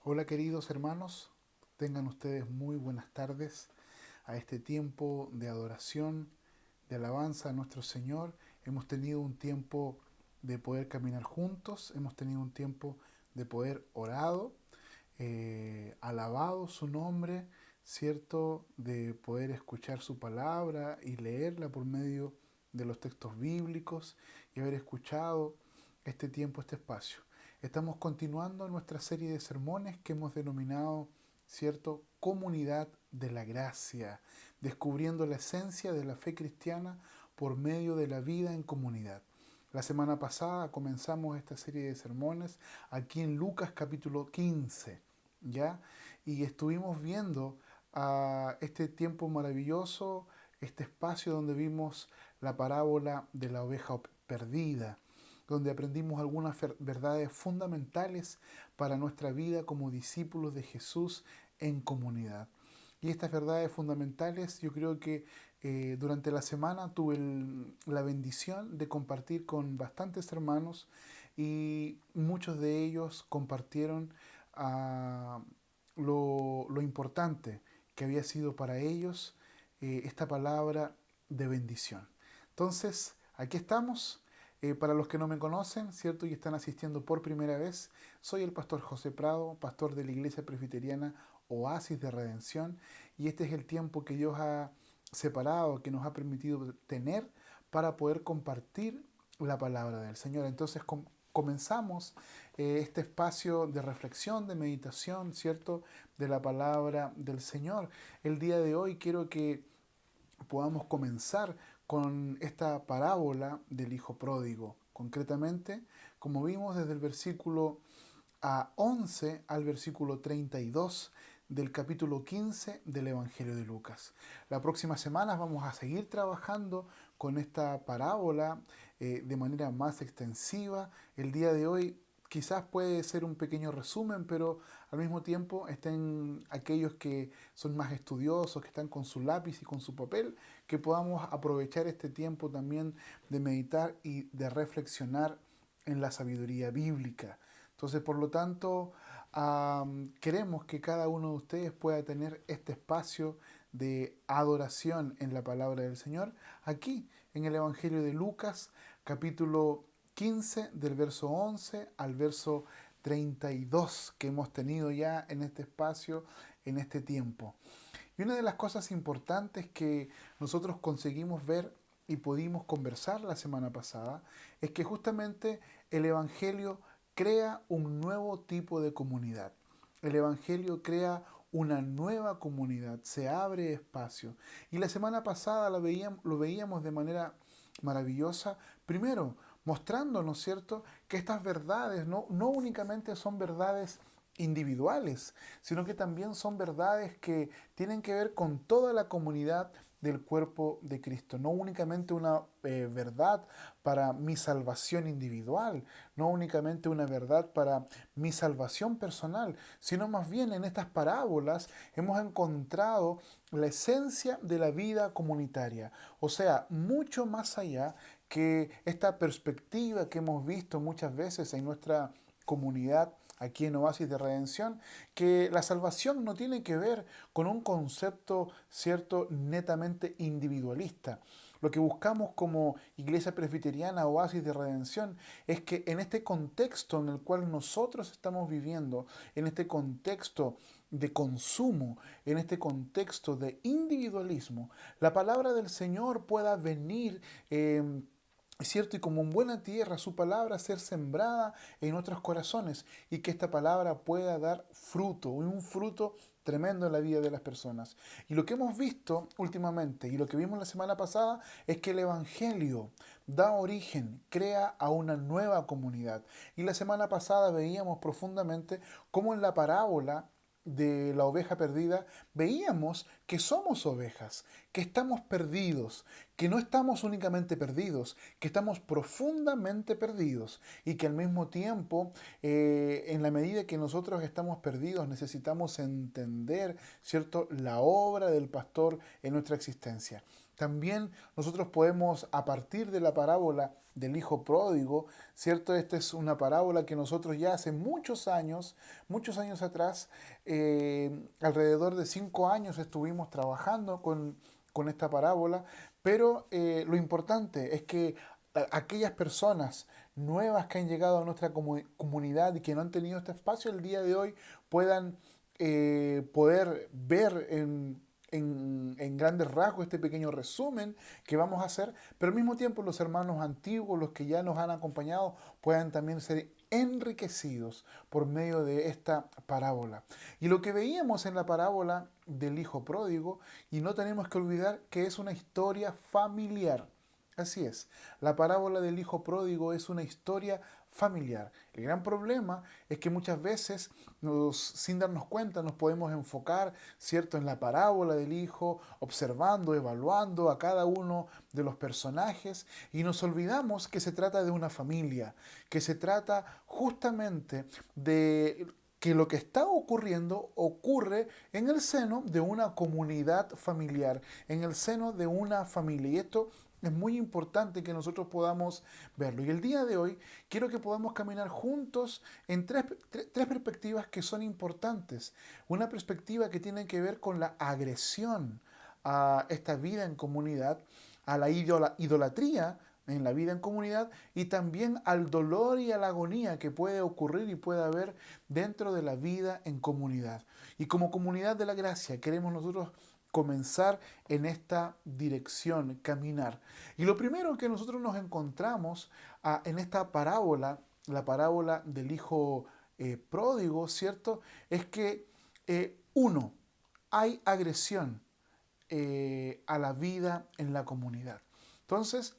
Hola queridos hermanos, tengan ustedes muy buenas tardes a este tiempo de adoración, de alabanza a nuestro Señor. Hemos tenido un tiempo de poder caminar juntos, hemos tenido un tiempo de poder orado, alabado su nombre, ¿cierto? De poder escuchar su palabra y leerla por medio de los textos bíblicos y haber escuchado este tiempo, este espacio. Estamos continuando nuestra serie de sermones que hemos denominado, ¿cierto? Comunidad de la gracia, descubriendo la esencia de la fe cristiana por medio de la vida en comunidad. La semana pasada comenzamos esta serie de sermones aquí en Lucas capítulo 15, ¿ya? Y estuvimos viendo este tiempo maravilloso, este espacio donde vimos la parábola de la oveja perdida, donde aprendimos algunas verdades fundamentales para nuestra vida como discípulos de Jesús en comunidad. Y estas verdades fundamentales yo creo que durante la semana tuve la bendición de compartir con bastantes hermanos y muchos de ellos compartieron uh, lo importante que había sido para ellos esta palabra de bendición. Entonces, aquí estamos. Para los que no me conocen, ¿cierto? Y están asistiendo por primera vez, soy el pastor José Prado, pastor de la Iglesia Presbiteriana Oasis de Redención, y este es el tiempo que Dios ha separado, que nos ha permitido tener para poder compartir la palabra del Señor. Entonces comenzamos este espacio de reflexión, de meditación, ¿cierto? De la palabra del Señor. El día de hoy quiero que podamos comenzar con esta parábola del Hijo Pródigo. Concretamente, como vimos desde el versículo 11 al versículo 32 del capítulo 15 del Evangelio de Lucas. La próxima semana vamos a seguir trabajando con esta parábola de manera más extensiva. El día de hoy quizás puede ser un pequeño resumen, pero al mismo tiempo estén aquellos que son más estudiosos, que están con su lápiz y con su papel, que podamos aprovechar este tiempo también de meditar y de reflexionar en la sabiduría bíblica. Entonces, por lo tanto, queremos que cada uno de ustedes pueda tener este espacio de adoración en la palabra del Señor, aquí en el Evangelio de Lucas, capítulo 15, del verso 11 al verso 32 que hemos tenido ya en este espacio, en este tiempo. Y una de las cosas importantes que nosotros conseguimos ver y pudimos conversar la semana pasada es que justamente el Evangelio crea un nuevo tipo de comunidad. El Evangelio crea una nueva comunidad, se abre espacio. Y la semana pasada lo veíamos de manera maravillosa, primero mostrándonos, ¿cierto?, que estas verdades no únicamente son verdades individuales, sino que también son verdades que tienen que ver con toda la comunidad del cuerpo de Cristo. No únicamente una verdad para mi salvación individual, no únicamente una verdad para mi salvación personal, sino más bien en estas parábolas hemos encontrado la esencia de la vida comunitaria. O sea, mucho más allá que esta perspectiva que hemos visto muchas veces en nuestra comunidad aquí en Oasis de Redención, que la salvación no tiene que ver con un concepto, cierto, netamente individualista. Lo que buscamos como Iglesia Presbiteriana Oasis de Redención es que en este contexto en el cual nosotros estamos viviendo, en este contexto de consumo, en este contexto de individualismo, la palabra del Señor pueda venir es cierto, y como en buena tierra su palabra ser sembrada en nuestros corazones y que esta palabra pueda dar fruto, un fruto tremendo en la vida de las personas. Y lo que hemos visto últimamente y lo que vimos la semana pasada es que el Evangelio da origen, crea a una nueva comunidad. Y la semana pasada veíamos profundamente cómo en la parábola de la oveja perdida, veíamos que somos ovejas, que estamos perdidos, que no estamos únicamente perdidos, que estamos profundamente perdidos y que al mismo tiempo, en la medida que nosotros estamos perdidos, necesitamos entender, ¿cierto?, la obra del pastor en nuestra existencia. También nosotros podemos, a partir de la parábola del hijo pródigo, ¿cierto? Esta es una parábola que nosotros ya hace muchos años atrás, alrededor de 5 años estuvimos trabajando con esta parábola, pero lo importante es que aquellas personas nuevas que han llegado a nuestra comunidad y que no han tenido este espacio el día de hoy puedan poder ver en grandes rasgos este pequeño resumen que vamos a hacer, pero al mismo tiempo los hermanos antiguos, los que ya nos han acompañado, puedan también ser enriquecidos por medio de esta parábola. Y lo que veíamos en la parábola del hijo pródigo, y no tenemos que olvidar que es una historia familiar. Así es, la parábola del hijo pródigo es una historia familiar. El gran problema es que muchas veces, sin darnos cuenta, nos podemos enfocar, ¿cierto?, en la parábola del hijo, observando, evaluando a cada uno de los personajes y nos olvidamos que se trata de una familia, que se trata justamente de que lo que está ocurriendo ocurre en el seno de una comunidad familiar, en el seno de una familia. Y esto es muy importante que nosotros podamos verlo. Y el día de hoy quiero que podamos caminar juntos en tres perspectivas que son importantes. Una perspectiva que tiene que ver con la agresión a esta vida en comunidad, a la idolatría en la vida en comunidad y también al dolor y a la agonía que puede ocurrir y puede haber dentro de la vida en comunidad. Y como comunidad de la gracia queremos nosotros comenzar en esta dirección, caminar. Y lo primero que nosotros nos encontramos en esta parábola, la parábola del hijo pródigo, ¿cierto? Es que uno, hay agresión a la vida en la comunidad. Entonces,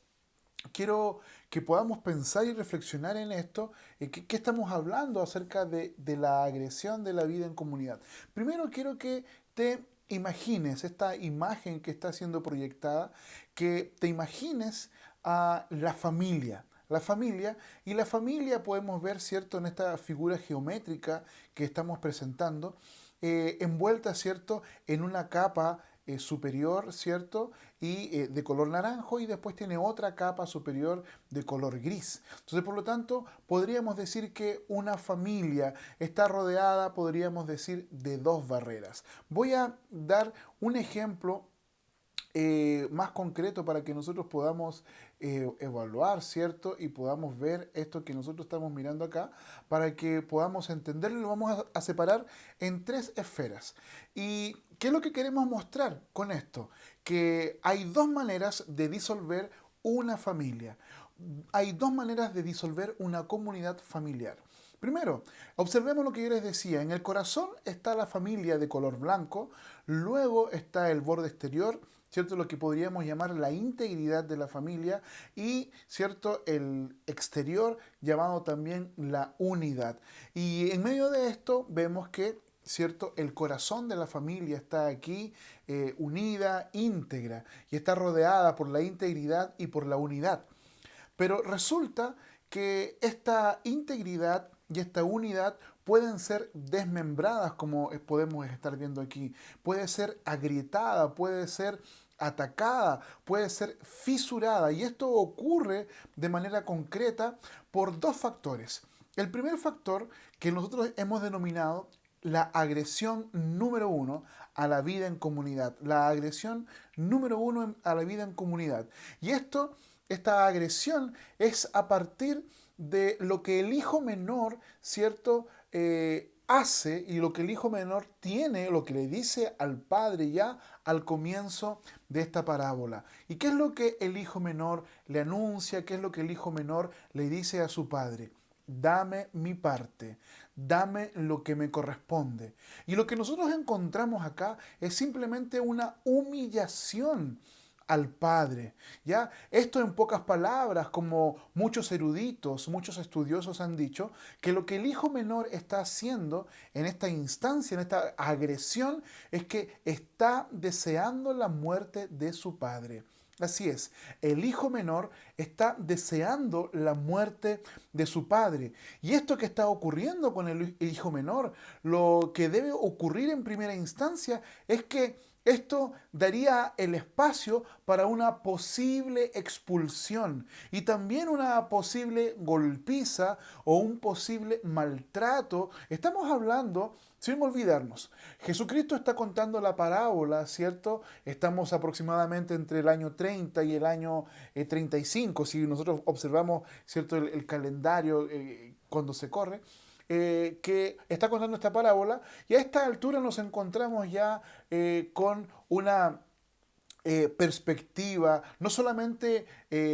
quiero que podamos pensar y reflexionar en esto. ¿Qué estamos hablando acerca de la agresión de la vida en comunidad? Primero quiero que te imagines esta imagen que está siendo proyectada, que te imagines a la familia. La familia, y la familia podemos ver, ¿cierto?, en esta figura geométrica que estamos presentando, envuelta, ¿cierto?, en una capa superior, ¿cierto?, y de color naranjo, y después tiene otra capa superior de color gris. Entonces, por lo tanto, podríamos decir que una familia está rodeada, podríamos decir, de dos barreras. Voy a dar un ejemplo más concreto para que nosotros podamos evaluar, ¿cierto? Y podamos ver esto que nosotros estamos mirando acá, para que podamos entenderlo. Lo vamos a separar en tres esferas. ¿Y qué es lo que queremos mostrar con esto? Que hay dos maneras de disolver una familia. Hay dos maneras de disolver una comunidad familiar. Primero, observemos lo que yo les decía. En el corazón está la familia de color blanco, luego está el borde exterior, ¿cierto? Lo que podríamos llamar la integridad de la familia y, ¿cierto?, el exterior llamado también la unidad. Y en medio de esto vemos que, ¿cierto?, el corazón de la familia está aquí unida, íntegra, y está rodeada por la integridad y por la unidad. Pero resulta que esta integridad y esta unidad pueden ser desmembradas, como podemos estar viendo aquí. Puede ser agrietada, puede ser atacada, puede ser fisurada. Y esto ocurre de manera concreta por dos factores. El primer factor que nosotros hemos denominado la agresión número uno a la vida en comunidad. La agresión número uno a la vida en comunidad. Y esta agresión es a partir de lo que el hijo menor, ¿cierto?, hace y lo que el hijo menor tiene, lo que le dice al padre ya al comienzo de esta parábola. ¿Y qué es lo que el hijo menor le anuncia? ¿Qué es lo que el hijo menor le dice a su padre? Dame mi parte, dame lo que me corresponde. Y lo que nosotros encontramos acá es simplemente una humillación al Padre. ¿Ya? Esto en pocas palabras, como muchos eruditos, muchos estudiosos han dicho, que lo que el hijo menor está haciendo en esta instancia, en esta agresión, es que está deseando la muerte de su padre. Así es, el hijo menor está deseando la muerte de su padre. Y esto que está ocurriendo con el hijo menor, lo que debe ocurrir en primera instancia es que esto daría el espacio para una posible expulsión y también una posible golpiza o un posible maltrato. Estamos hablando, sin olvidarnos, Jesucristo está contando la parábola, ¿cierto? Estamos aproximadamente entre el año 30 y el año 35, si nosotros observamos, ¿cierto? El calendario cuando se corre. Que está contando esta parábola y a esta altura nos encontramos ya con una perspectiva, no solamente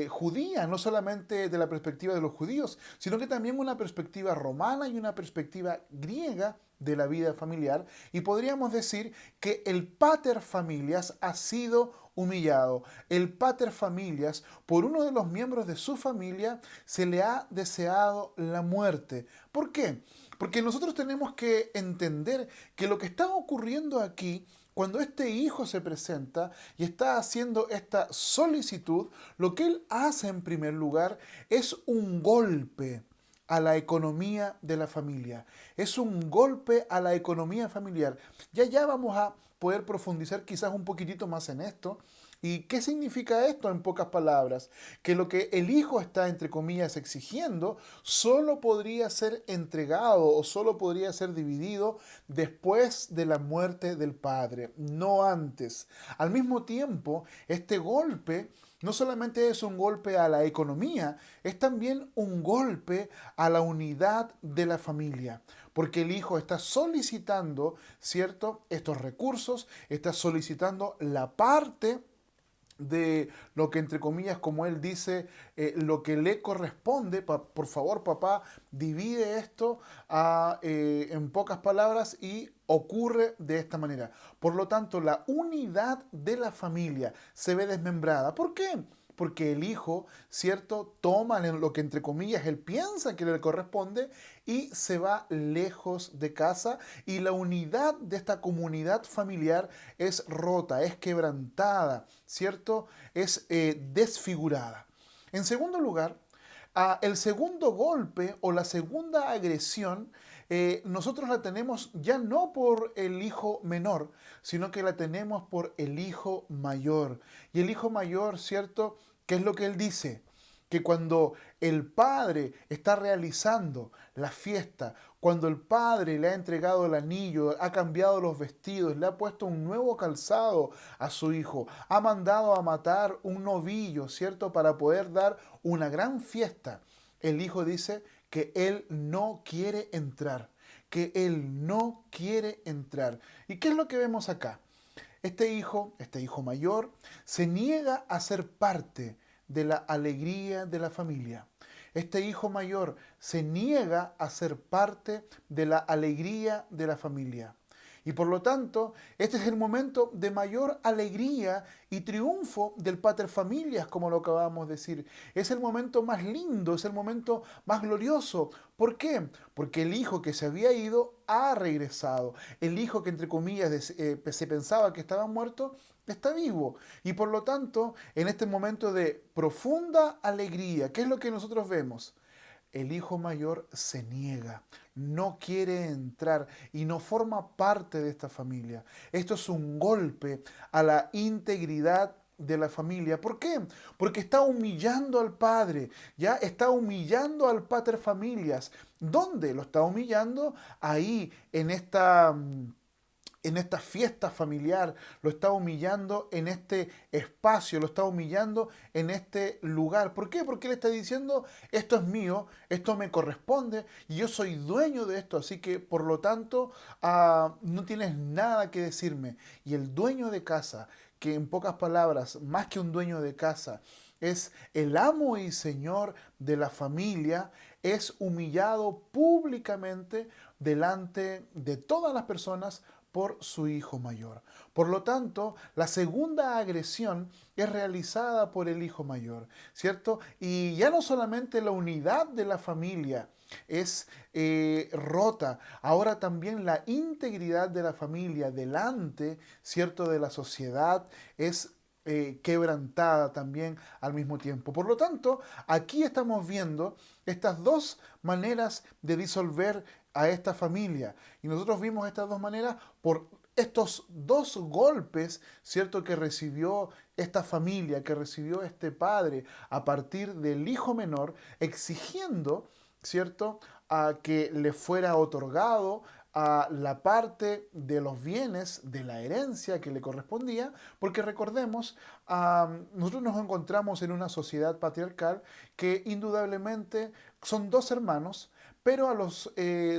judía, no solamente de la perspectiva de los judíos, sino que también una perspectiva romana y una perspectiva griega de la vida familiar. Y podríamos decir que el pater familias ha sido humillado. El pater familias, por uno de los miembros de su familia, se le ha deseado la muerte. ¿Por qué? Porque nosotros tenemos que entender que lo que está ocurriendo aquí, cuando este hijo se presenta y está haciendo esta solicitud, lo que él hace en primer lugar es un golpe a la economía de la familia. Es un golpe a la economía familiar. Ya vamos a poder profundizar quizás un poquitito más en esto. ¿Y qué significa esto en pocas palabras? Que lo que el hijo está, entre comillas, exigiendo, solo podría ser entregado o solo podría ser dividido después de la muerte del padre, no antes. Al mismo tiempo, este golpe no solamente es un golpe a la economía, es también un golpe a la unidad de la familia, porque el hijo está solicitando, ¿cierto?, estos recursos, está solicitando la parte de lo que entre comillas, como él dice, lo que le corresponde. Por favor, papá, divide esto en pocas palabras y ocurre de esta manera. Por lo tanto, la unidad de la familia se ve desmembrada. ¿Por qué? Porque el hijo, ¿cierto?, toma lo que entre comillas él piensa que le corresponde y se va lejos de casa y la unidad de esta comunidad familiar es rota, es quebrantada, ¿cierto? Es desfigurada. En segundo lugar, el segundo golpe o la segunda agresión, nosotros la tenemos ya no por el hijo menor, sino que la tenemos por el hijo mayor. Y el hijo mayor, ¿cierto? ¿Qué es lo que él dice? Que cuando el padre está realizando la fiesta, cuando el padre le ha entregado el anillo, ha cambiado los vestidos, le ha puesto un nuevo calzado a su hijo, ha mandado a matar un novillo, ¿cierto? Para poder dar una gran fiesta. El hijo dice que él no quiere entrar, que él no quiere entrar. ¿Y qué es lo que vemos acá? Este hijo mayor, se niega a ser parte de la alegría de la familia. Este hijo mayor se niega a ser parte de la alegría de la familia. Y por lo tanto, este es el momento de mayor alegría y triunfo del pater familias, como lo acabamos de decir. Es el momento más lindo, es el momento más glorioso. ¿Por qué? Porque el hijo que se había ido ha regresado. El hijo que entre comillas se pensaba que estaba muerto, está vivo. Y por lo tanto, en este momento de profunda alegría, ¿qué es lo que nosotros vemos? El hijo mayor se niega, no quiere entrar y no forma parte de esta familia. Esto es un golpe a la integridad de la familia. ¿Por qué? Porque está humillando al padre, ya está humillando al pater familias. ¿Dónde lo está humillando? Ahí, en esta fiesta familiar, lo está humillando en este espacio, lo está humillando en este lugar. ¿Por qué? Porque él está diciendo, esto es mío, esto me corresponde y yo soy dueño de esto, así que por lo tanto no tienes nada que decirme. Y el dueño de casa, que en pocas palabras, más que un dueño de casa, es el amo y señor de la familia, es humillado públicamente delante de todas las personas por su hijo mayor. Por lo tanto, la segunda agresión es realizada por el hijo mayor, ¿cierto? Y ya no solamente la unidad de la familia es rota, ahora también la integridad de la familia delante, ¿cierto?, de la sociedad es quebrantada también al mismo tiempo. Por lo tanto, aquí estamos viendo estas dos maneras de disolver a esta familia. Y nosotros vimos estas dos maneras por estos dos golpes, ¿cierto?, que recibió esta familia, que recibió este padre a partir del hijo menor, exigiendo, ¿cierto?, a que le fuera otorgado a la parte de los bienes de la herencia que le correspondía, porque recordemos, nosotros nos encontramos en una sociedad patriarcal que indudablemente son dos hermanos, pero a los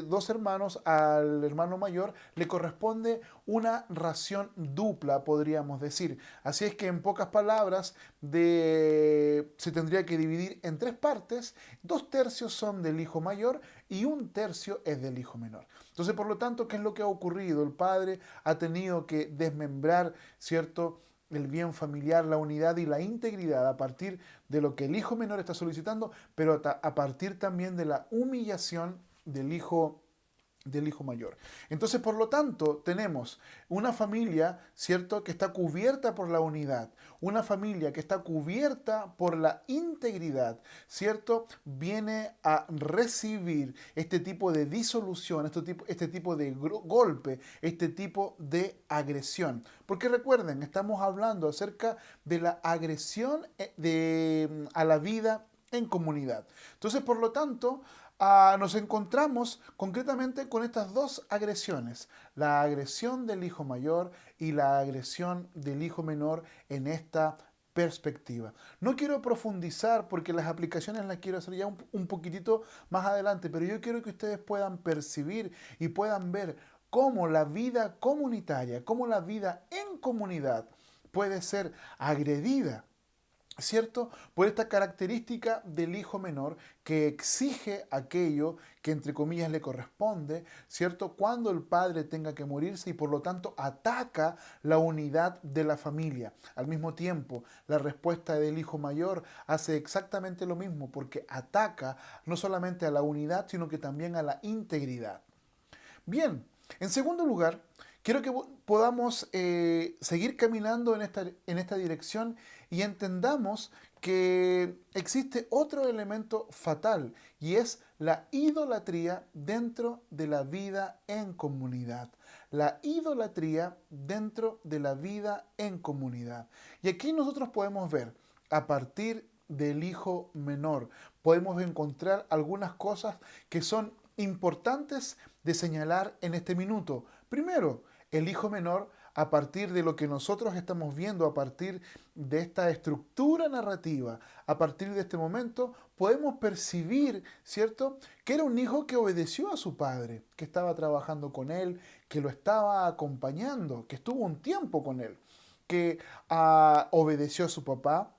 dos hermanos, al hermano mayor, le corresponde una ración dupla, podríamos decir. Así es que en pocas palabras, se tendría que dividir en tres partes. 2/3 son del hijo mayor y 1/3 es del hijo menor. Entonces, por lo tanto, ¿qué es lo que ha ocurrido? El padre ha tenido que desmembrar, ¿cierto?, el bien familiar, la unidad y la integridad a partir de lo que el hijo menor está solicitando, pero a partir también de la humillación del hijo mayor. Entonces, por lo tanto, tenemos una familia, ¿cierto?, que está cubierta por la unidad, una familia que está cubierta por la integridad, ¿cierto?, viene a recibir este tipo de disolución, este tipo de golpe, este tipo de agresión. Porque recuerden, estamos hablando acerca de la agresión a la vida en comunidad. Entonces, por lo tanto, nos encontramos concretamente con estas dos agresiones, la agresión del hijo mayor y la agresión del hijo menor en esta perspectiva. No quiero profundizar porque las aplicaciones las quiero hacer ya un poquitito más adelante, pero yo quiero que ustedes puedan percibir y puedan ver cómo la vida comunitaria, cómo la vida en comunidad puede ser agredida, ¿cierto?, por esta característica del hijo menor que exige aquello que entre comillas le corresponde, ¿cierto?, cuando el padre tenga que morirse y por lo tanto ataca la unidad de la familia. Al mismo tiempo, la respuesta del hijo mayor hace exactamente lo mismo porque ataca no solamente a la unidad, sino que también a la integridad. Bien, en segundo lugar, quiero que podamos seguir caminando en esta dirección y entendamos que existe otro elemento fatal y es la idolatría dentro de la vida en comunidad. La idolatría dentro de la vida en comunidad. Y aquí nosotros podemos ver a partir del hijo menor, podemos encontrar algunas cosas que son importantes de señalar en este minuto. Primero, el hijo menor, a partir de lo que nosotros estamos viendo, a partir de esta estructura narrativa, a partir de este momento, podemos percibir, ¿cierto?, que era un hijo que obedeció a su padre, que estaba trabajando con él, que lo estaba acompañando, que estuvo un tiempo con él, que obedeció a su papá,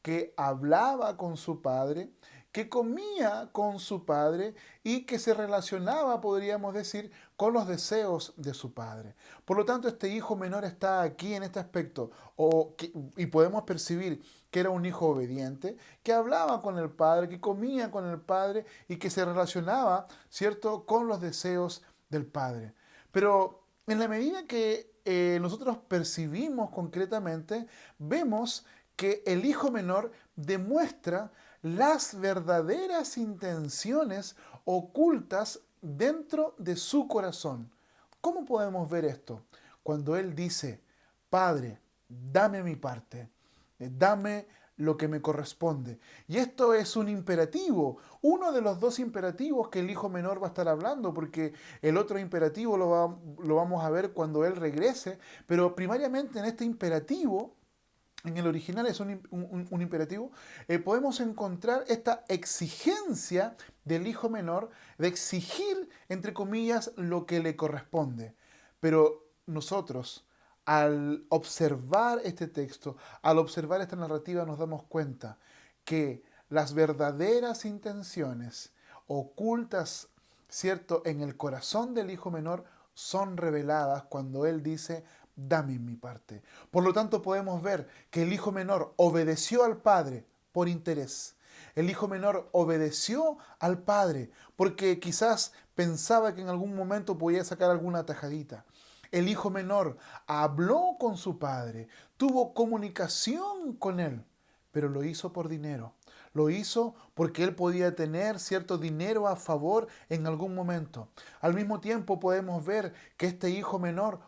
que hablaba con su padre, que comía con su padre y que se relacionaba, podríamos decir, con los deseos de su padre. Por lo tanto, este hijo menor está aquí en este aspecto y podemos percibir que era un hijo obediente, que hablaba con el padre, que comía con el padre y que se relacionaba, ¿cierto?, con los deseos del padre. Pero en la medida que nosotros percibimos concretamente, vemos que el hijo menor demuestra las verdaderas intenciones ocultas dentro de su corazón. ¿Cómo podemos ver esto? Cuando él dice, Padre, dame mi parte, dame lo que me corresponde. Y esto es un imperativo, uno de los dos imperativos que el hijo menor va a estar hablando, porque el otro imperativo lo vamos a ver cuando él regrese, pero primariamente en este imperativo, en el original es un imperativo, podemos encontrar esta exigencia del hijo menor de exigir, entre comillas, lo que le corresponde. Pero nosotros, al observar este texto, al observar esta narrativa, nos damos cuenta que las verdaderas intenciones ocultas, ¿cierto?, en el corazón del hijo menor son reveladas cuando él dice, dame mi parte. Por lo tanto, podemos ver que el hijo menor obedeció al padre por interés. El hijo menor obedeció al padre porque quizás pensaba que en algún momento podía sacar alguna tajadita. El hijo menor habló con su padre, tuvo comunicación con él, pero lo hizo por dinero. Lo hizo porque él podía tener cierto dinero a favor en algún momento. Al mismo tiempo podemos ver que este hijo menor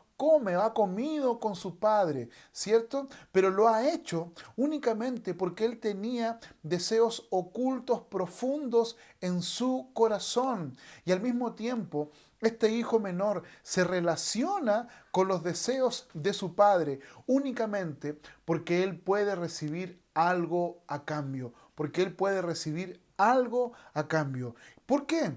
ha comido con su padre, ¿cierto? Pero lo ha hecho únicamente porque él tenía deseos ocultos profundos en su corazón. Y al mismo tiempo, este hijo menor se relaciona con los deseos de su padre únicamente porque él puede recibir algo a cambio, porque él puede recibir algo a cambio. ¿Por qué?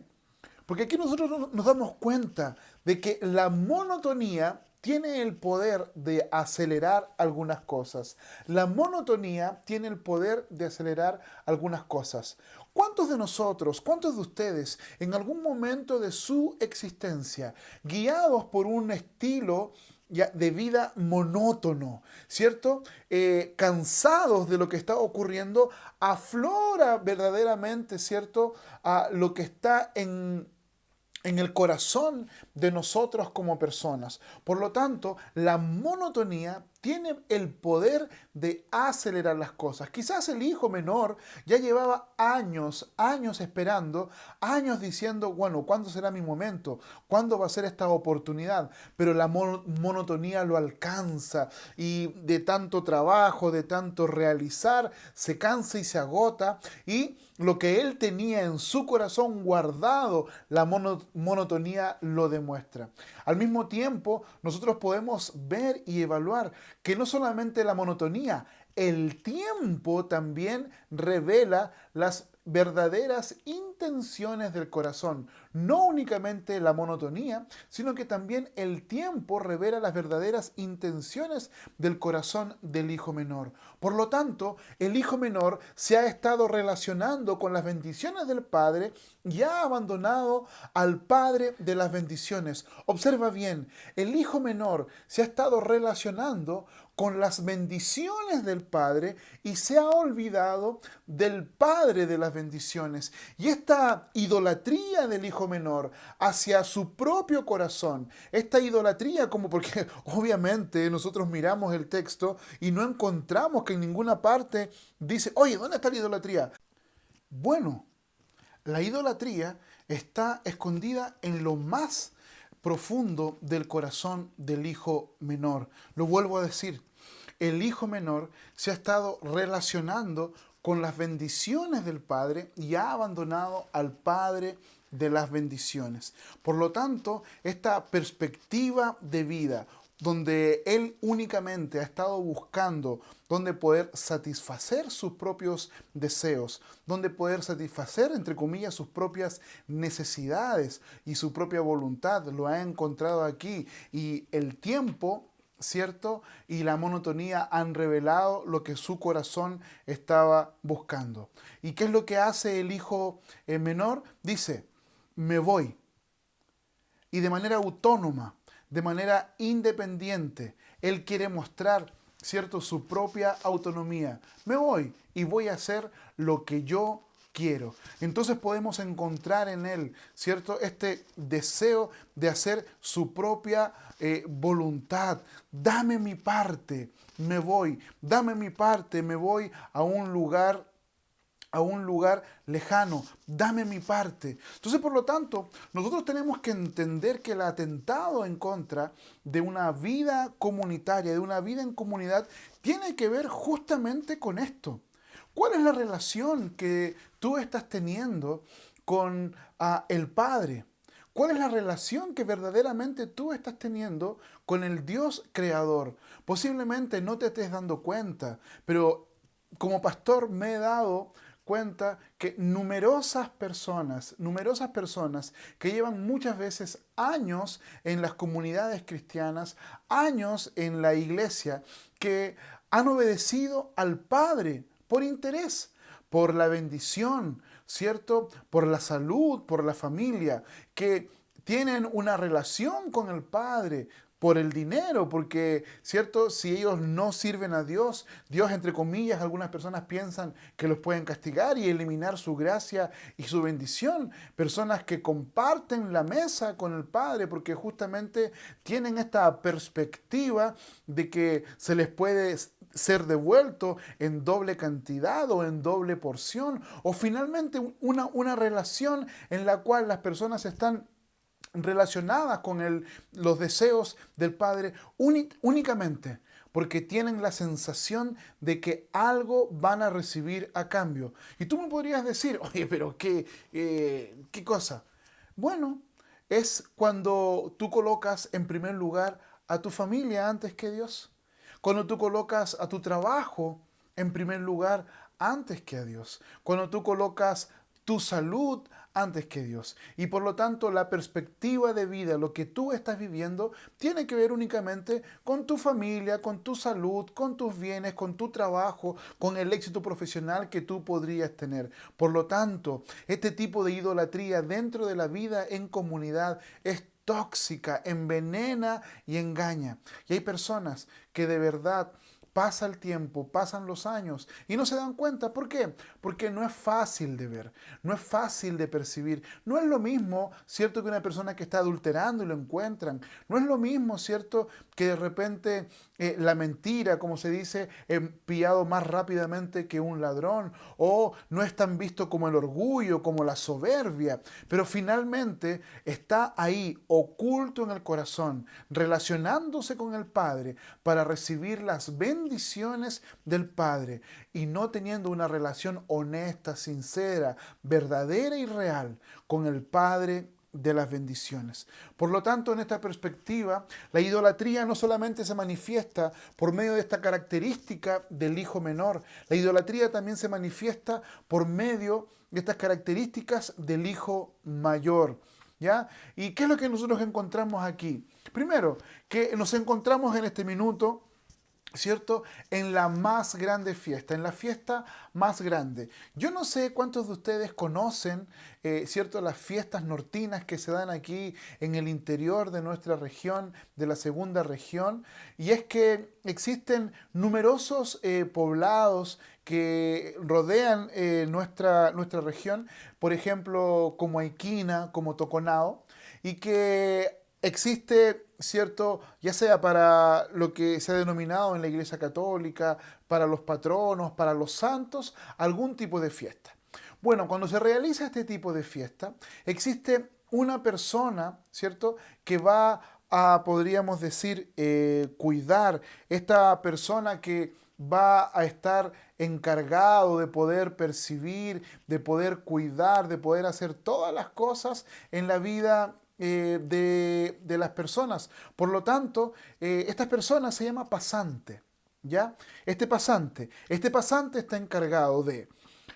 Porque aquí nosotros nos damos cuenta de que la monotonía tiene el poder de acelerar algunas cosas. La monotonía tiene el poder de acelerar algunas cosas. ¿Cuántos de nosotros, cuántos de ustedes, en algún momento de su existencia, guiados por un estilo de vida monótono, ¿cierto? Cansados de lo que está ocurriendo, aflora verdaderamente, ¿cierto? A lo que está en el corazón de nosotros como personas. Por lo tanto, la monotonía tiene el poder de acelerar las cosas. Quizás el hijo menor ya llevaba años esperando, años diciendo, bueno, ¿cuándo será mi momento? ¿Cuándo va a ser esta oportunidad? Pero la monotonía lo alcanza y de tanto trabajo, de tanto realizar, se cansa y se agota y lo que él tenía en su corazón guardado, la monotonía lo demuestra. Al mismo tiempo, nosotros podemos ver y evaluar que no solamente la monotonía, el tiempo también revela las verdaderas intenciones del corazón. No únicamente la monotonía, sino que también el tiempo revela las verdaderas intenciones del corazón del hijo menor. Por lo tanto, el hijo menor se ha estado relacionando con las bendiciones del Padre y ha abandonado al Padre de las bendiciones. Observa bien, el hijo menor se ha estado relacionando con las bendiciones del Padre y se ha olvidado del Padre de las bendiciones. Y esta idolatría del hijo menor hacia su propio corazón, esta idolatría como porque obviamente nosotros miramos el texto y no encontramos que en ninguna parte dice, oye, ¿dónde está la idolatría? Bueno, la idolatría está escondida en lo más profundo del corazón del hijo menor. Lo vuelvo a decir, el hijo menor se ha estado relacionando con las bendiciones del Padre y ha abandonado al Padre de las bendiciones. Por lo tanto, esta perspectiva de vida, donde él únicamente ha estado buscando donde poder satisfacer sus propios deseos, donde poder satisfacer, entre comillas, sus propias necesidades y su propia voluntad, lo ha encontrado aquí. Y el tiempo, ¿cierto? Y la monotonía han revelado lo que su corazón estaba buscando. ¿Y qué es lo que hace el hijo menor? Dice, me voy. Y de manera autónoma, de manera independiente, él quiere mostrar, ¿cierto?, su propia autonomía. Me voy y voy a hacer lo que yo quiero. Entonces podemos encontrar en él, ¿cierto?, este deseo de hacer su propia voluntad. Dame mi parte, me voy. Dame mi parte, me voy a un lugar lejano, dame mi parte. Entonces, por lo tanto, nosotros tenemos que entender que el atentado en contra de una vida comunitaria, de una vida en comunidad, tiene que ver justamente con esto. ¿Cuál es la relación que tú estás teniendo con el Padre? ¿Cuál es la relación que verdaderamente tú estás teniendo con el Dios creador? Posiblemente no te estés dando cuenta, pero como pastor me he dado cuenta que numerosas personas que llevan muchas veces años en las comunidades cristianas, años en la iglesia, que han obedecido al Padre por interés, por la bendición, ¿cierto? Por la salud, por la familia, que tienen una relación con el Padre, por el dinero, porque, ¿cierto? Si ellos no sirven a Dios, Dios, entre comillas, algunas personas piensan que los pueden castigar y eliminar su gracia y su bendición. Personas que comparten la mesa con el Padre, porque justamente tienen esta perspectiva de que se les puede ser devuelto en doble cantidad o en doble porción, o finalmente una relación en la cual las personas están relacionadas con los deseos del Padre únicamente porque tienen la sensación de que algo van a recibir a cambio. Y tú me podrías decir, oye, pero ¿qué cosa? Bueno, es cuando tú colocas en primer lugar a tu familia antes que Dios. Cuando tú colocas a tu trabajo en primer lugar antes que a Dios. Cuando tú colocas tu salud antes que Dios. Y por lo tanto, la perspectiva de vida, lo que tú estás viviendo, tiene que ver únicamente con tu familia, con tu salud, con tus bienes, con tu trabajo, con el éxito profesional que tú podrías tener. Por lo tanto, este tipo de idolatría dentro de la vida en comunidad es tóxica, envenena y engaña. Y hay personas que de verdad pasa el tiempo, pasan los años y no se dan cuenta. ¿Por qué? Porque no es fácil de ver, no es fácil de percibir. No es lo mismo, ¿cierto?, que una persona que está adulterando y lo encuentran. No es lo mismo, ¿cierto?, que de repente la mentira, como se dice, pillado más rápidamente que un ladrón. O no es tan visto como el orgullo, como la soberbia. Pero finalmente está ahí, oculto en el corazón, relacionándose con el Padre para recibir las bendiciones del Padre y no teniendo una relación honesta, sincera, verdadera y real con el Padre de las bendiciones. Por lo tanto, en esta perspectiva, la idolatría no solamente se manifiesta por medio de esta característica del hijo menor, la idolatría también se manifiesta por medio de estas características del hijo mayor. ¿Ya? ¿Y qué es lo que nosotros encontramos aquí? Primero, que nos encontramos en este minuto, ¿cierto?, en la más grande fiesta, en la fiesta más grande. Yo no sé cuántos de ustedes conocen, ¿cierto?, las fiestas nortinas que se dan aquí en el interior de nuestra región, de la segunda región, y es que existen numerosos poblados que rodean nuestra región, por ejemplo, como Aiquina, como Toconao, y que existe, ¿cierto?, ya sea para lo que se ha denominado en la Iglesia Católica, para los patronos, para los santos, algún tipo de fiesta. Bueno, cuando se realiza este tipo de fiesta, existe una persona, ¿cierto?, que va a, podríamos decir, cuidar, esta persona que va a estar encargado de poder percibir, de poder cuidar, de poder hacer todas las cosas en la vida de las personas. Por lo tanto, esta persona se llama pasante, ¿ya? Este pasante está encargado de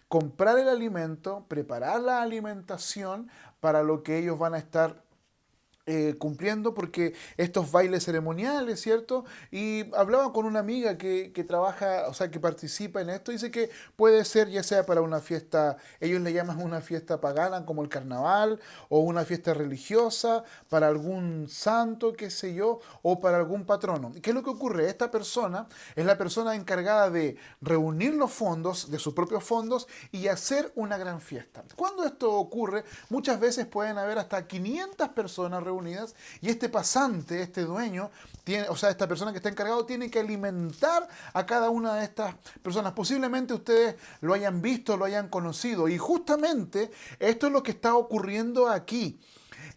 comprar el alimento, preparar la alimentación para lo que ellos van a estar cumpliendo, porque estos bailes ceremoniales, ¿cierto? Y hablaba con una amiga que trabaja, o sea, que participa en esto, dice que puede ser ya sea para una fiesta, ellos le llaman una fiesta pagana como el carnaval, o una fiesta religiosa, para algún santo, qué sé yo, o para algún patrono. ¿Qué es lo que ocurre? Esta persona es la persona encargada de reunir los fondos, de sus propios fondos, y hacer una gran fiesta. Cuando esto ocurre, muchas veces pueden haber hasta 500 personas reunidas, y este pasante, este dueño, o sea, esta persona que está encargado, tiene que alimentar a cada una de estas personas. Posiblemente ustedes lo hayan visto, lo hayan conocido, y justamente esto es lo que está ocurriendo aquí.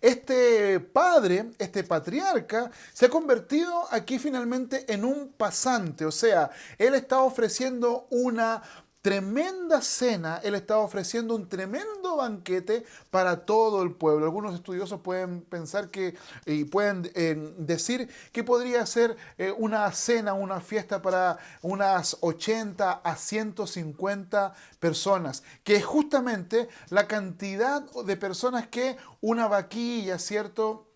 Este padre, este patriarca, se ha convertido aquí finalmente en un pasante, o sea, él está ofreciendo una tremenda cena, él está ofreciendo un tremendo banquete para todo el pueblo. Algunos estudiosos pueden pensar y pueden decir que podría ser una cena, una fiesta para unas 80 a 150 personas, que es justamente la cantidad de personas que una vaquilla, ¿cierto?,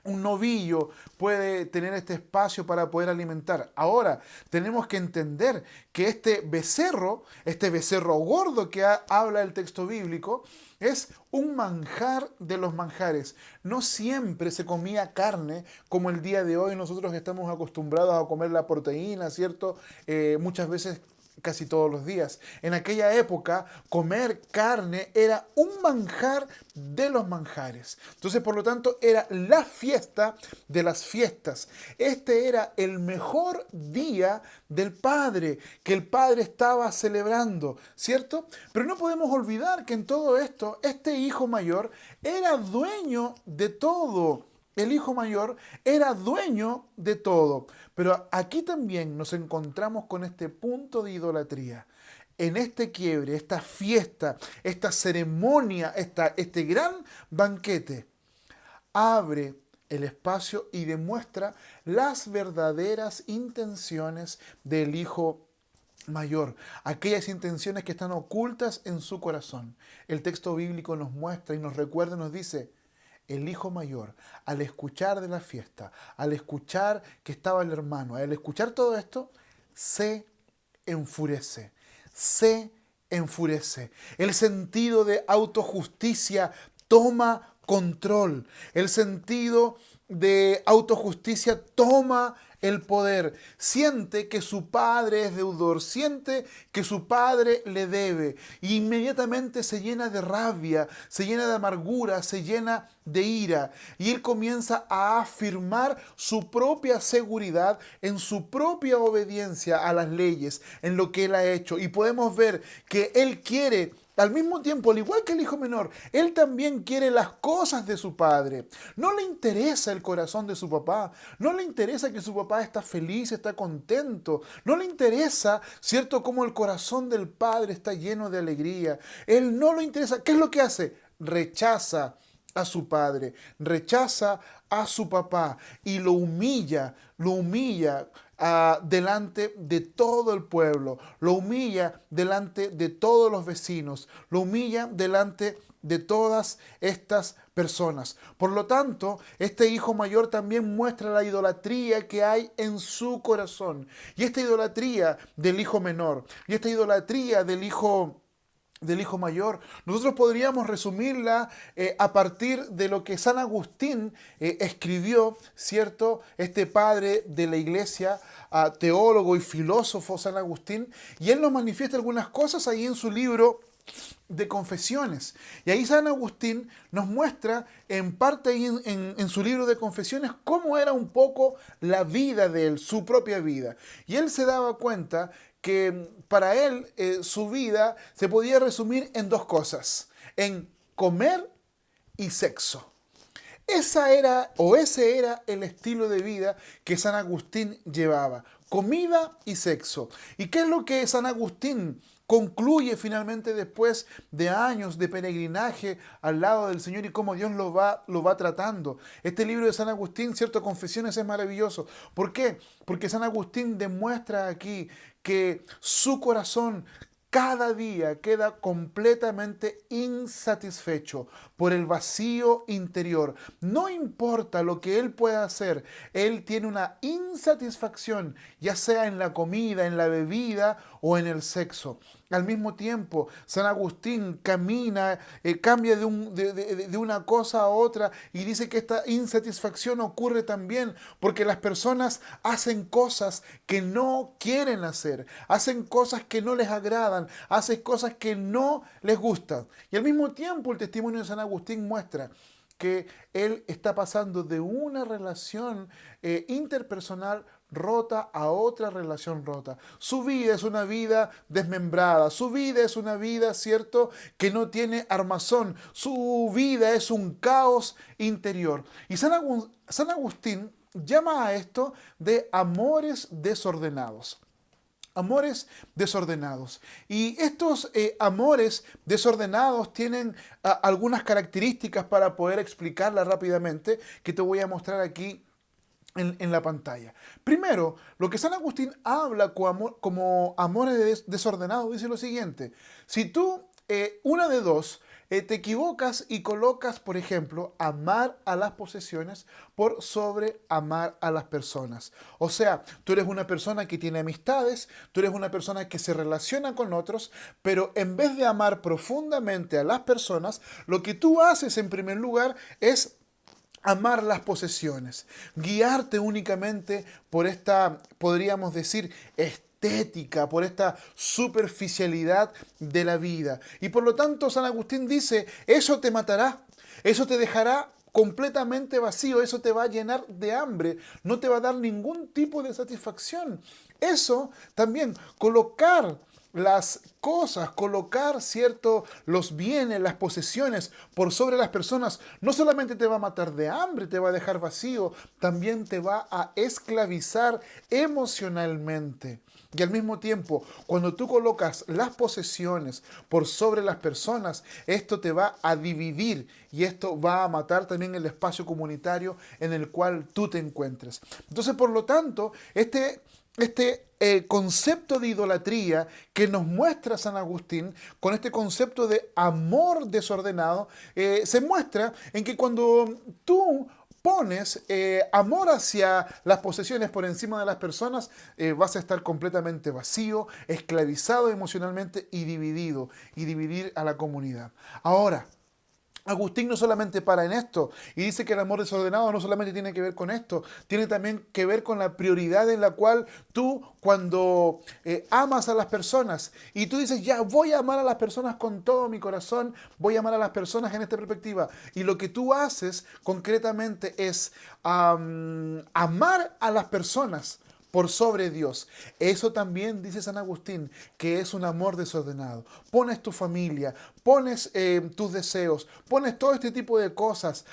Un novillo puede tener este espacio para poder alimentar. Ahora, tenemos que entender que este becerro gordo que habla el texto bíblico, es un manjar de los manjares. No siempre se comía carne como el día de hoy nosotros estamos acostumbrados a comer la proteína, ¿cierto? Muchas veces, casi todos los días. En aquella época, comer carne era un manjar de los manjares. Entonces, por lo tanto, era la fiesta de las fiestas. Este era el mejor día del Padre, que el Padre estaba celebrando, ¿cierto? Pero no podemos olvidar que en todo esto, este hijo mayor era dueño de todo. El hijo mayor era dueño de todo. Pero aquí también nos encontramos con este punto de idolatría. En este quiebre, esta fiesta, esta ceremonia, este gran banquete, abre el espacio y demuestra las verdaderas intenciones del hijo mayor, aquellas intenciones que están ocultas en su corazón. El texto bíblico nos muestra y nos recuerda, nos dice, el hijo mayor, al escuchar de la fiesta, al escuchar que estaba el hermano, al escuchar todo esto, se enfurece, se enfurece. El sentido de autojusticia toma control. El sentido de autojusticia toma el poder. Siente que su padre es deudor, siente que su padre le debe. Y inmediatamente se llena de rabia, se llena de amargura, se llena de ira. Y él comienza a afirmar su propia seguridad en su propia obediencia a las leyes, en lo que él ha hecho. Y podemos ver que él quiere, al mismo tiempo, al igual que el hijo menor, él también quiere las cosas de su padre. No le interesa el corazón de su papá. No le interesa que su papá está feliz, está contento. No le interesa, ¿cierto?, cómo el corazón del padre está lleno de alegría. Él no le interesa. ¿Qué es lo que hace? Rechaza a su padre, rechaza a su papá y lo humilla delante de todo el pueblo, lo humilla delante de todos los vecinos, lo humilla delante de todas estas personas. Por lo tanto, este hijo mayor también muestra la idolatría que hay en su corazón. Y esta idolatría del hijo menor, y esta idolatría del hijo mayor, nosotros podríamos resumirla a partir de lo que San Agustín escribió, ¿cierto? Este padre de la iglesia, teólogo y filósofo San Agustín, y él nos manifiesta algunas cosas ahí en su libro de Confesiones. Y ahí San Agustín nos muestra en parte en su libro de Confesiones cómo era un poco la vida de él, su propia vida. Y él se daba cuenta que para él su vida se podía resumir en dos cosas, en comer y sexo. Ese era el estilo de vida que San Agustín llevaba, comida y sexo. ¿Y qué es lo que San Agustín concluye finalmente después de años de peregrinaje al lado del Señor y cómo Dios lo va tratando? Este libro de San Agustín, cierto, Confesiones, es maravilloso. ¿Por qué? Porque San Agustín demuestra aquí que su corazón cada día queda completamente insatisfecho por el vacío interior. No importa lo que él pueda hacer, él tiene una insatisfacción, ya sea en la comida, en la bebida o en el sexo. Al mismo tiempo, San Agustín camina, cambia de una cosa a otra y dice que esta insatisfacción ocurre también porque las personas hacen cosas que no quieren hacer, hacen cosas que no les agradan, hacen cosas que no les gustan. Y al mismo tiempo el testimonio de San Agustín muestra que él está pasando de una relación interpersonal rota a otra relación rota. Su vida es una vida desmembrada. Su vida es una vida, ¿cierto?, que no tiene armazón. Su vida es un caos interior. Y San Agustín llama a esto de amores desordenados. Amores desordenados. Y estos amores desordenados tienen algunas características para poder explicarlas rápidamente, que te voy a mostrar aquí en la pantalla. Primero, lo que San Agustín habla como amores desordenados dice lo siguiente: si tú, una de dos, te equivocas y colocas, por ejemplo, amar a las posesiones por sobre amar a las personas. O sea, tú eres una persona que tiene amistades, tú eres una persona que se relaciona con otros, pero en vez de amar profundamente a las personas, lo que tú haces en primer lugar es amar las posesiones, guiarte únicamente por esta, podríamos decir, estética, por esta superficialidad de la vida. Y por lo tanto, San Agustín dice, eso te matará, eso te dejará completamente vacío, eso te va a llenar de hambre, no te va a dar ningún tipo de satisfacción. Eso también, colocar las cosas, colocar, cierto, los bienes, las posesiones por sobre las personas, no solamente te va a matar de hambre, te va a dejar vacío, también te va a esclavizar emocionalmente. Y al mismo tiempo, cuando tú colocas las posesiones por sobre las personas, esto te va a dividir y esto va a matar también el espacio comunitario en el cual tú te encuentres. Entonces, por lo tanto, este concepto de idolatría que nos muestra San Agustín, con este concepto de amor desordenado, se muestra en que cuando tú pones amor hacia las posesiones por encima de las personas, vas a estar completamente vacío, esclavizado emocionalmente y dividir a la comunidad. Ahora, Agustín no solamente para en esto y dice que el amor desordenado no solamente tiene que ver con esto, tiene también que ver con la prioridad en la cual tú cuando amas a las personas y tú dices, ya voy a amar a las personas con todo mi corazón, voy a amar a las personas en esta perspectiva y lo que tú haces concretamente es amar a las personas por sobre Dios. Eso también dice San Agustín, que es un amor desordenado. Pones tu familia, pones tus deseos, pones todo este tipo de cosas,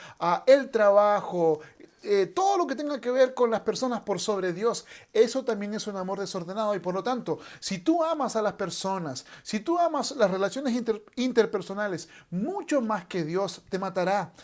el trabajo, todo lo que tenga que ver con las personas por sobre Dios, eso también es un amor desordenado y por lo tanto, si tú amas a las personas, si tú amas las relaciones interpersonales mucho más que Dios, te matará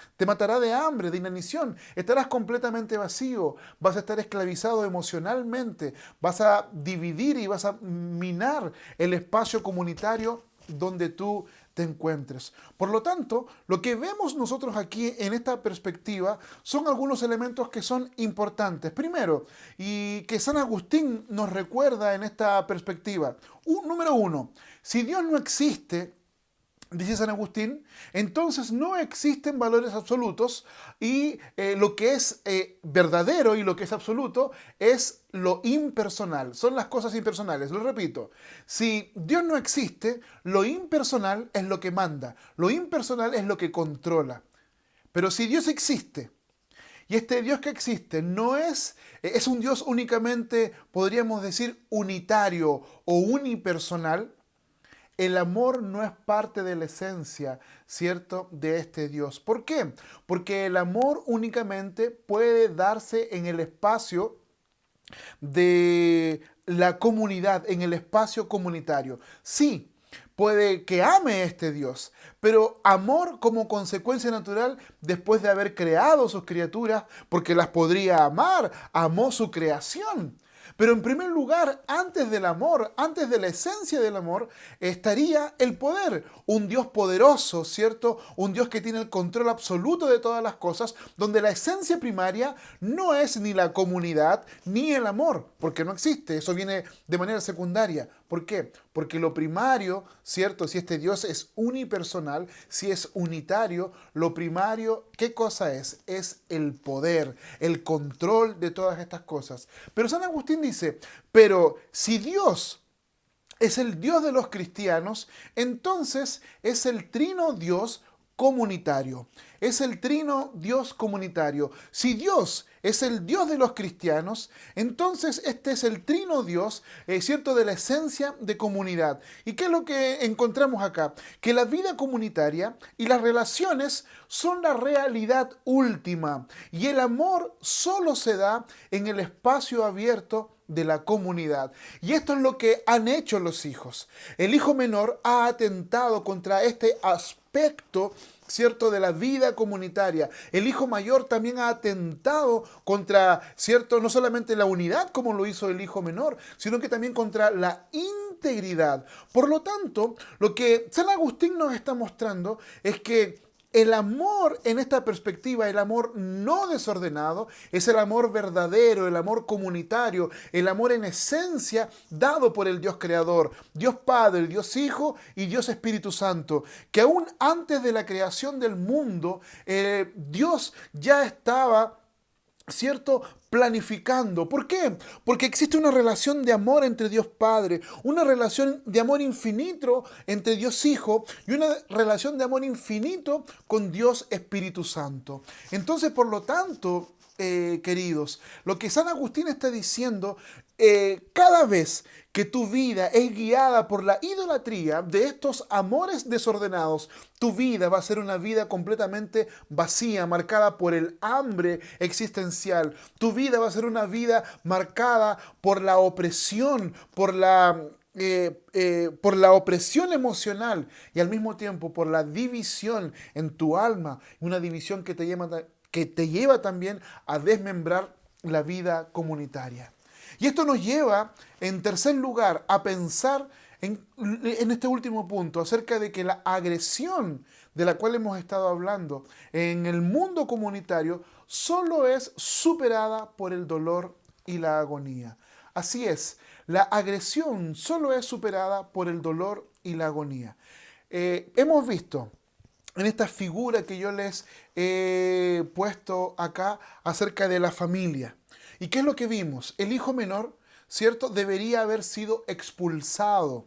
de hambre, de inanición, estarás completamente vacío, vas a estar esclavizado emocionalmente, vas a dividir y vas a minar el espacio comunitario donde tú te encuentres. Por lo tanto, lo que vemos nosotros aquí en esta perspectiva son algunos elementos que son importantes. Primero, y que San Agustín nos recuerda en esta perspectiva. Número uno, si Dios no existe, dice San Agustín, entonces no existen valores absolutos y lo que es verdadero y lo que es absoluto es lo impersonal, son las cosas impersonales. Lo repito, si Dios no existe, lo impersonal es lo que manda, lo impersonal es lo que controla. Pero si Dios existe, y este Dios que existe no es un Dios únicamente, podríamos decir, unitario o unipersonal, el amor no es parte de la esencia, ¿cierto?, de este Dios. ¿Por qué? Porque el amor únicamente puede darse en el espacio de la comunidad, en el espacio comunitario. Sí, puede que ame a este Dios, pero amor como consecuencia natural después de haber creado sus criaturas, porque las podría amar, amó su creación. Pero en primer lugar, antes del amor, antes de la esencia del amor, estaría el poder. Un Dios poderoso, ¿cierto? Un Dios que tiene el control absoluto de todas las cosas, donde la esencia primaria no es ni la comunidad ni el amor, porque no existe. Eso viene de manera secundaria. ¿Por qué? Porque lo primario, ¿cierto? Si este Dios es unipersonal, si es unitario, lo primario, ¿qué cosa es? Es el poder, el control de todas estas cosas. Pero San Agustín dice, pero si Dios es el Dios de los cristianos, entonces es el trino Dios comunitario. Es el trino Dios comunitario. Si Dios es el Dios de los cristianos, entonces este es el trino Dios, ¿cierto?, de la esencia de comunidad. ¿Y qué es lo que encontramos acá? Que la vida comunitaria y las relaciones son la realidad última. Y el amor solo se da en el espacio abierto de la comunidad. Y esto es lo que han hecho los hijos. El hijo menor ha atentado contra este aspecto, ¿cierto?, de la vida comunitaria. El hijo mayor también ha atentado contra, ¿cierto?, no solamente la unidad como lo hizo el hijo menor, sino que también contra la integridad. Por lo tanto, lo que San Agustín nos está mostrando es que el amor en esta perspectiva, el amor no desordenado, es el amor verdadero, el amor comunitario, el amor en esencia dado por el Dios creador, Dios Padre, Dios Hijo y Dios Espíritu Santo, que aún antes de la creación del mundo, Dios ya estaba, ¿cierto?, planificando. ¿Por qué? Porque existe una relación de amor entre Dios Padre, una relación de amor infinito entre Dios Hijo y una relación de amor infinito con Dios Espíritu Santo. Entonces, por lo tanto, queridos, lo que San Agustín está diciendo, cada vez que tu vida es guiada por la idolatría de estos amores desordenados, tu vida va a ser una vida completamente vacía, marcada por el hambre existencial. Tu vida va a ser una vida marcada por la opresión, por la opresión emocional y al mismo tiempo por la división en tu alma, una división que te lleva también a desmembrar la vida comunitaria. Y esto nos lleva, en tercer lugar, a pensar en este último punto, acerca de que la agresión de la cual hemos estado hablando en el mundo comunitario solo es superada por el dolor y la agonía. Así es, la agresión solo es superada por el dolor y la agonía. Hemos visto en esta figura que yo les he puesto acá acerca de la familia. ¿Y qué es lo que vimos? El hijo menor, ¿cierto?, debería haber sido expulsado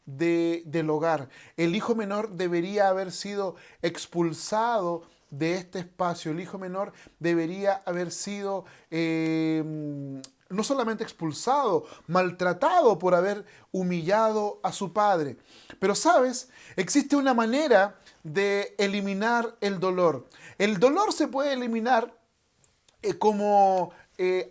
del hogar. El hijo menor debería haber sido expulsado de este espacio. El hijo menor debería haber sido no solamente expulsado, maltratado por haber humillado a su padre. Pero sabes, existe una manera de eliminar el dolor. El dolor se puede eliminar como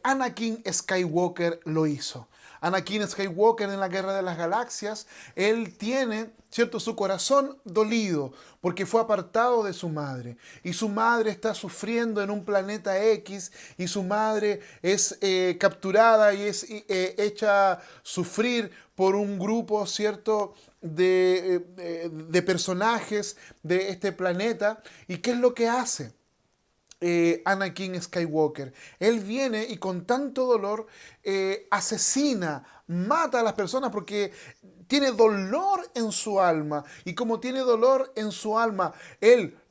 Anakin Skywalker lo hizo. Anakin Skywalker en la Guerra de las Galaxias, él tiene, ¿cierto?, su corazón dolido porque fue apartado de su madre. Y su madre está sufriendo en un planeta X y su madre es capturada y es hecha sufrir por un grupo, ¿cierto?, de personajes de este planeta. ¿Y qué es lo que hace Anakin Skywalker? Él viene y con tanto dolor asesina, mata a las personas porque tiene dolor en su alma. Y como tiene dolor en su alma,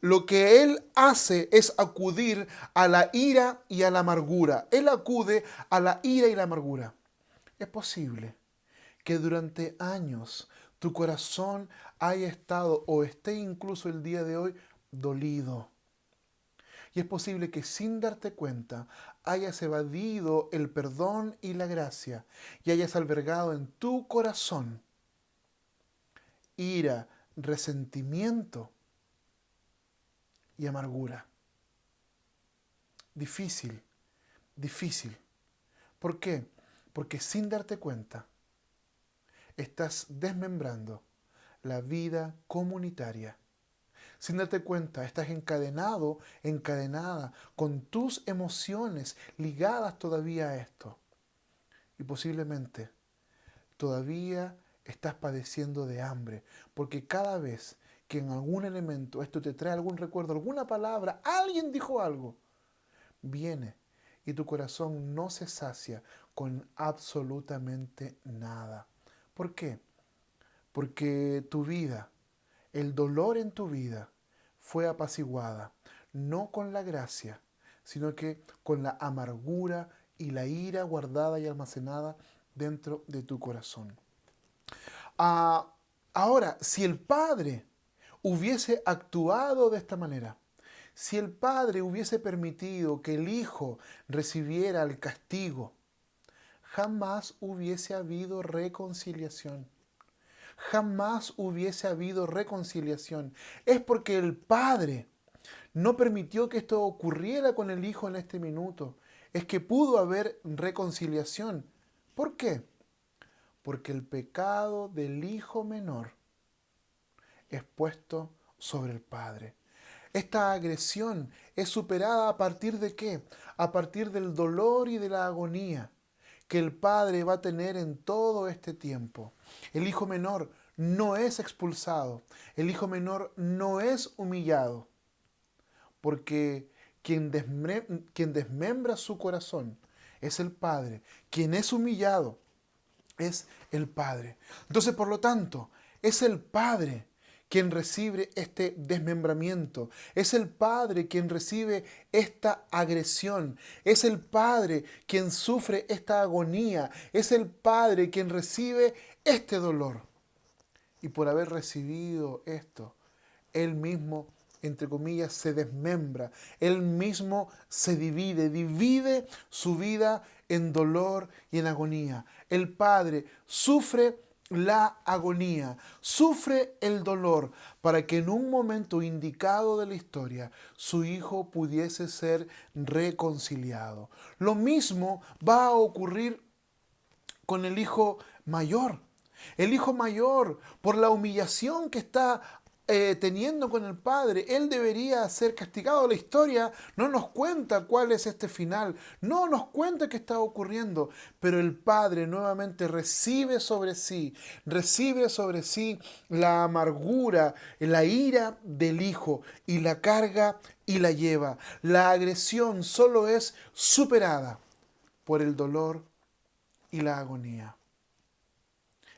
lo que él hace es acudir a la ira y a la amargura. Él acude a la ira y la amargura. Es posible que durante años tu corazón haya estado o esté incluso el día de hoy dolido. Y es posible que sin darte cuenta hayas evadido el perdón y la gracia y hayas albergado en tu corazón ira, resentimiento y amargura. Difícil, difícil. ¿Por qué? Porque sin darte cuenta estás desmembrando la vida comunitaria. Sin darte cuenta, estás encadenado, encadenada con tus emociones ligadas todavía a esto. Y posiblemente todavía estás padeciendo de hambre, porque cada vez que en algún elemento esto te trae algún recuerdo, alguna palabra, alguien dijo algo, viene y tu corazón no se sacia con absolutamente nada. ¿Por qué? Porque tu vida, el dolor en tu vida fue apaciguada, no con la gracia, sino que con la amargura y la ira guardada y almacenada dentro de tu corazón. Ahora, si el Padre hubiese actuado de esta manera, si el Padre hubiese permitido que el Hijo recibiera el castigo, jamás hubiese habido reconciliación. Jamás hubiese habido reconciliación. Es porque el Padre no permitió que esto ocurriera con el Hijo en este minuto. Es que pudo haber reconciliación. ¿Por qué? Porque el pecado del hijo menor es puesto sobre el Padre. Esta agresión es superada a partir de ¿qué? A partir del dolor y de la agonía que el padre va a tener en todo este tiempo. El hijo menor no es expulsado, el hijo menor no es humillado, porque quien desmembra su corazón es el padre, quien es humillado es el padre. Entonces, por lo tanto, es el padre quien recibe este desmembramiento, es el padre quien recibe esta agresión, es el padre quien sufre esta agonía, es el padre quien recibe este dolor. Y por haber recibido esto, él mismo, entre comillas, se desmembra, él mismo se divide su vida en dolor y en agonía. El Padre sufre la agonía, sufre el dolor, para que en un momento indicado de la historia su hijo pudiese ser reconciliado. Lo mismo va a ocurrir con el hijo mayor. El hijo mayor, por la humillación que está teniendo con el padre, él debería ser castigado. La historia no nos cuenta cuál es este final, no nos cuenta qué está ocurriendo, pero el padre nuevamente recibe sobre sí la amargura, la ira del hijo y la carga y la lleva. La agresión solo es superada por el dolor y la agonía.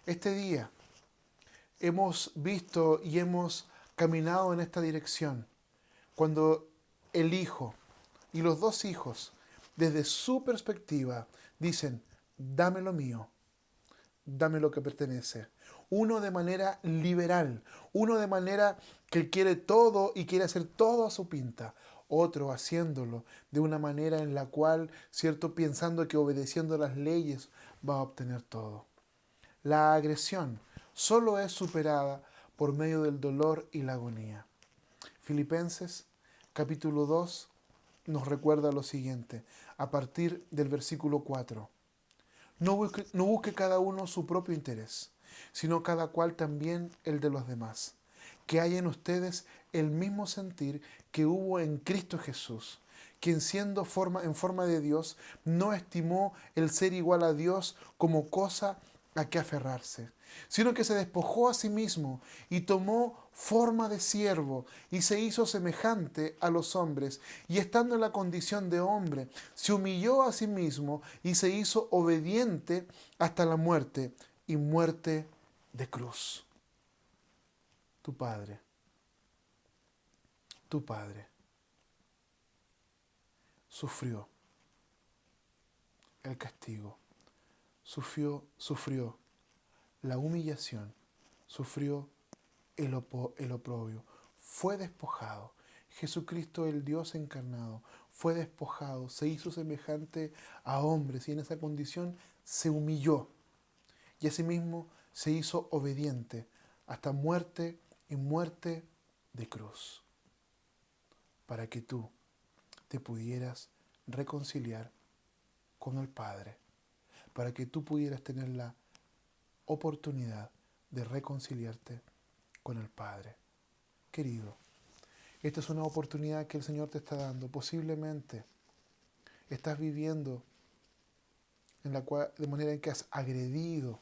Este día hemos visto y hemos caminado en esta dirección cuando el hijo y los dos hijos, desde su perspectiva, dicen, dame lo mío, dame lo que pertenece. Uno de manera liberal, uno de manera que quiere todo y quiere hacer todo a su pinta. Otro haciéndolo de una manera en la cual, cierto, pensando que obedeciendo las leyes va a obtener todo. La agresión solo es superada por medio del dolor y la agonía. Filipenses capítulo 2 nos recuerda lo siguiente, a partir del versículo 4. No busque cada uno su propio interés, sino cada cual también el de los demás. Que haya en ustedes el mismo sentir que hubo en Cristo Jesús, quien siendo en forma de Dios, no estimó el ser igual a Dios como cosa a que aferrarse, sino que se despojó a sí mismo y tomó forma de siervo y se hizo semejante a los hombres, y estando en la condición de hombre, se humilló a sí mismo y se hizo obediente hasta la muerte y muerte de cruz. Tu Padre, tu Padre sufrió el castigo, sufrió la humillación, sufrió el oprobio, fue despojado. Jesucristo, el Dios encarnado, fue despojado, se hizo semejante a hombres y en esa condición se humilló y asimismo se hizo obediente hasta muerte y muerte de cruz, para que tú te pudieras reconciliar con el Padre, para que tú pudieras tener la oportunidad de reconciliarte con el Padre. Querido, esta es una oportunidad que el Señor te está dando. Posiblemente estás viviendo de manera en que has agredido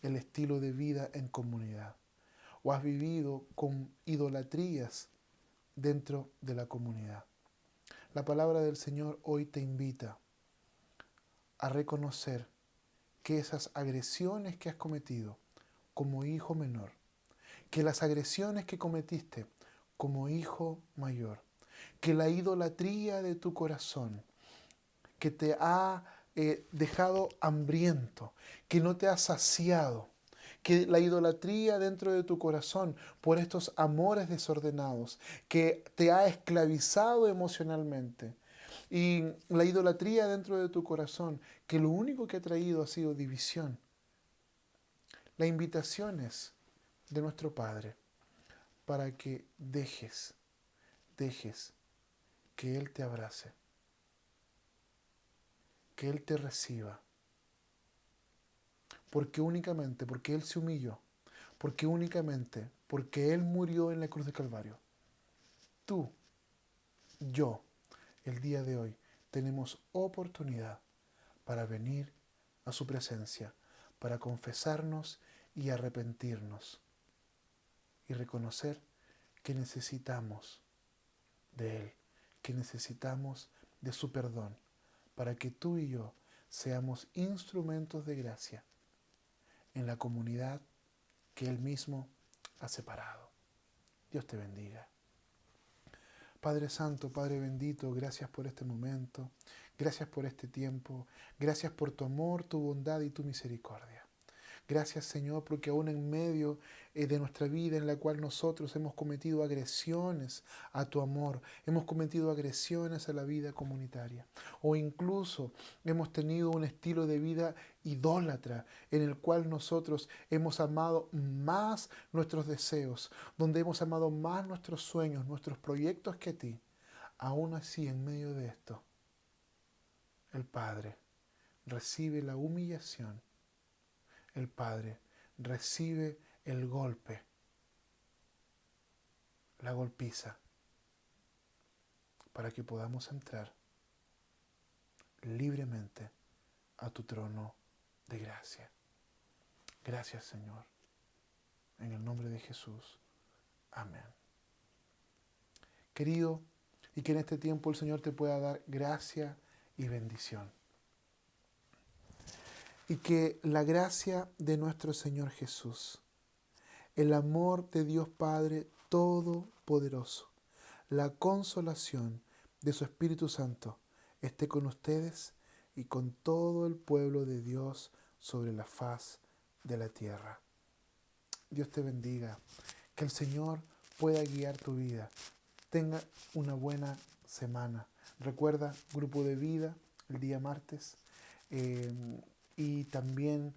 el estilo de vida en comunidad o has vivido con idolatrías dentro de la comunidad. La palabra del Señor hoy te invita a reconocer que esas agresiones que has cometido como hijo menor, que las agresiones que cometiste como hijo mayor, que la idolatría de tu corazón, que te ha dejado hambriento, que no te ha saciado, que la idolatría dentro de tu corazón por estos amores desordenados, que te ha esclavizado emocionalmente, y la idolatría dentro de tu corazón, que lo único que ha traído ha sido división. La invitación es de nuestro Padre para que dejes que Él te abrace, que Él te reciba, porque Él se humilló, porque Él murió en la cruz de Calvario, tú, yo, el día de hoy, tenemos oportunidad para venir a su presencia, para confesarnos y arrepentirnos y reconocer que necesitamos de Él, que necesitamos de su perdón, para que tú y yo seamos instrumentos de gracia en la comunidad que Él mismo ha separado. Dios te bendiga. Padre Santo, Padre bendito, gracias por este momento, gracias por este tiempo, gracias por tu amor, tu bondad y tu misericordia. Gracias, Señor, porque aún en medio de nuestra vida en la cual nosotros hemos cometido agresiones a tu amor, hemos cometido agresiones a la vida comunitaria, o incluso hemos tenido un estilo de vida idólatra en el cual nosotros hemos amado más nuestros deseos, donde hemos amado más nuestros sueños, nuestros proyectos que a ti. Aún así, en medio de esto, el Padre recibe la humillación. El Padre recibe el golpe, la golpiza, para que podamos entrar libremente a tu trono de gracia. Gracias, Señor. En el nombre de Jesús. Amén. Querido, y que en este tiempo el Señor te pueda dar gracia y bendición. Y que la gracia de nuestro Señor Jesús, el amor de Dios Padre Todopoderoso, la consolación de su Espíritu Santo esté con ustedes y con todo el pueblo de Dios sobre la faz de la tierra. Dios te bendiga. Que el Señor pueda guiar tu vida. Tenga una buena semana. Recuerda, grupo de vida el día martes y también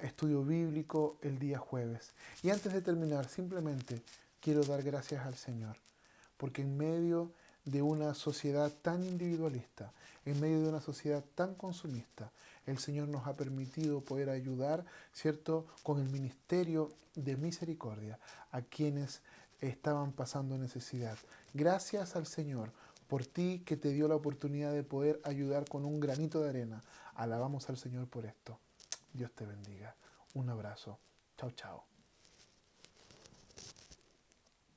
estudio bíblico el día jueves. Y antes de terminar, simplemente quiero dar gracias al Señor, porque en medio de una sociedad tan individualista, en medio de una sociedad tan consumista, el Señor nos ha permitido poder ayudar, ¿cierto?, con el ministerio de misericordia a quienes estaban pasando necesidad. Gracias al Señor por ti que te dio la oportunidad de poder ayudar con un granito de arena. Alabamos al Señor por esto. Dios te bendiga. Un abrazo. Chao, chao.